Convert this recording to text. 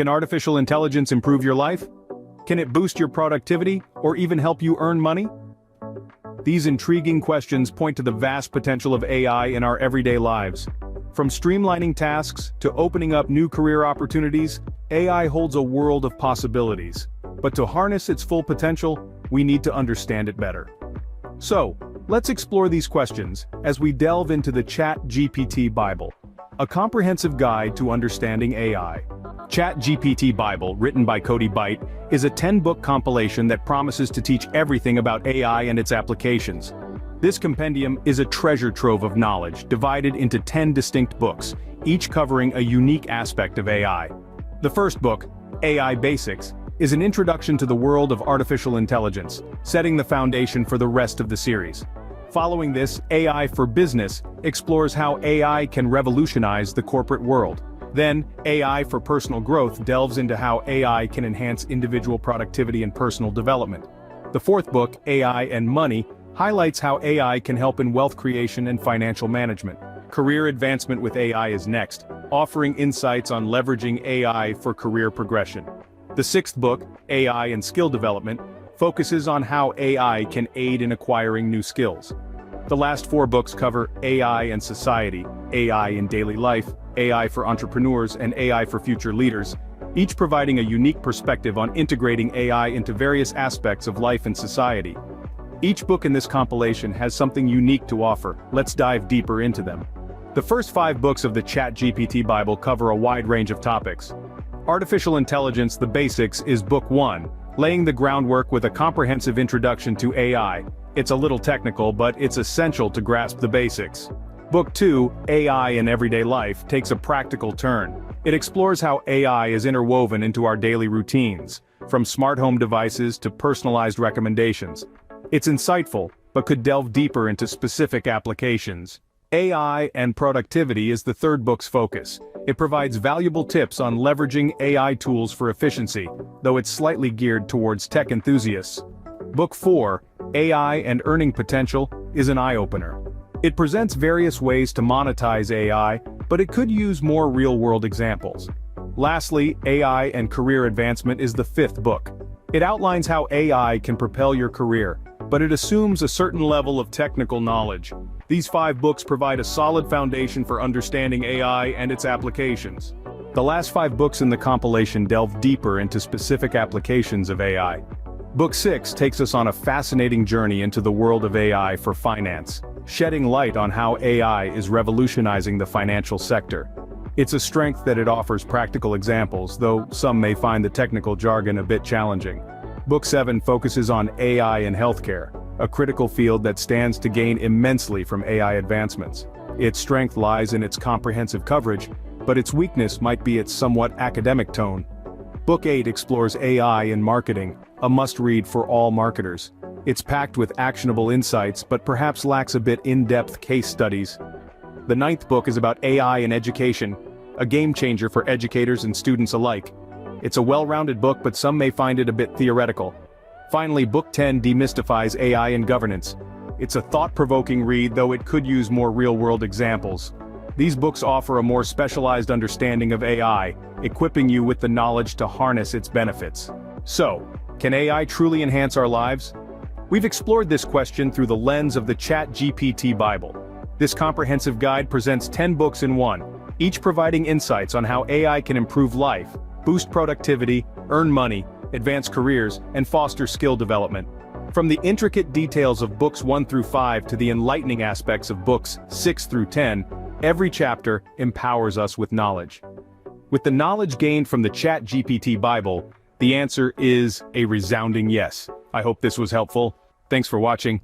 Can artificial intelligence improve your life? Can it boost your productivity, or even help you earn money? These intriguing questions point to the vast potential of AI in our everyday lives. From streamlining tasks to opening up new career opportunities, AI holds a world of possibilities. But to harness its full potential, we need to understand it better. So, let's explore these questions as we delve into the Chat GPT Bible, a comprehensive guide to understanding AI. Chat GPT Bible, written by Cody Byte, is a 10-book compilation that promises to teach everything about AI and its applications. This compendium is a treasure trove of knowledge divided into 10 distinct books, each covering a unique aspect of AI. The first book, AI Basics, is an introduction to the world of artificial intelligence, setting the foundation for the rest of the series. Following this, AI for Business explores how AI can revolutionize the corporate world. Then, AI for Personal Growth delves into how AI can enhance individual productivity and personal development. The fourth book, AI and Money, highlights how AI can help in wealth creation and financial management. Career Advancement with AI is next, offering insights on leveraging AI for career progression. The sixth book, AI and Skill Development, focuses on how AI can aid in acquiring new skills. The last four books cover AI and Society, AI in Daily Life, AI for Entrepreneurs, and AI for Future Leaders, each providing a unique perspective on integrating AI into various aspects of life and society. Each book in this compilation has something unique to offer. Let's dive deeper into them. The first 5 books of the Chat GPT Bible cover a wide range of topics. Artificial Intelligence: The Basics is Book 1, laying the groundwork with a comprehensive introduction to AI. It's a little technical, but it's essential to grasp the basics. Book 2, AI in Everyday Life, takes a practical turn. It explores how AI is interwoven into our daily routines, from smart home devices to personalized recommendations. It's insightful, but could delve deeper into specific applications. AI and Productivity is the third book's focus. It provides valuable tips on leveraging AI tools for efficiency, though it's slightly geared towards tech enthusiasts. Book 4, AI and Earning Potential, is an eye-opener. It presents various ways to monetize AI, but it could use more real-world examples. Lastly, AI and Career Advancement is the 5th book. It outlines how AI can propel your career, but it assumes a certain level of technical knowledge. These 5 books provide a solid foundation for understanding AI and its applications. The last 5 books in the compilation delve deeper into specific applications of AI. Book 6 takes us on a fascinating journey into the world of AI for finance, shedding light on how AI is revolutionizing the financial sector. It's a strength that it offers practical examples, though some may find the technical jargon a bit challenging. Book 7 focuses on AI in healthcare, a critical field that stands to gain immensely from AI advancements. Its strength lies in its comprehensive coverage, but its weakness might be its somewhat academic tone. Book 8 explores AI in marketing, a must-read for all marketers. It's packed with actionable insights, but perhaps lacks a bit in-depth case studies. The 9th book is about AI in education, a game-changer for educators and students alike. It's a well-rounded book, but some may find it a bit theoretical. Finally, Book 10 demystifies AI in governance. It's a thought-provoking read, though it could use more real-world examples. These books offer a more specialized understanding of AI, equipping you with the knowledge to harness its benefits. So, can AI truly enhance our lives? We've explored this question through the lens of the Chat GPT Bible. This comprehensive guide presents 10 books in one, each providing insights on how AI can improve life, boost productivity, earn money, advance careers, and foster skill development. From the intricate details of books 1 through 5 to the enlightening aspects of books 6 through 10, every chapter empowers us with knowledge. With the knowledge gained from the Chat GPT Bible, the answer is a resounding yes. I hope this was helpful. Thanks for watching.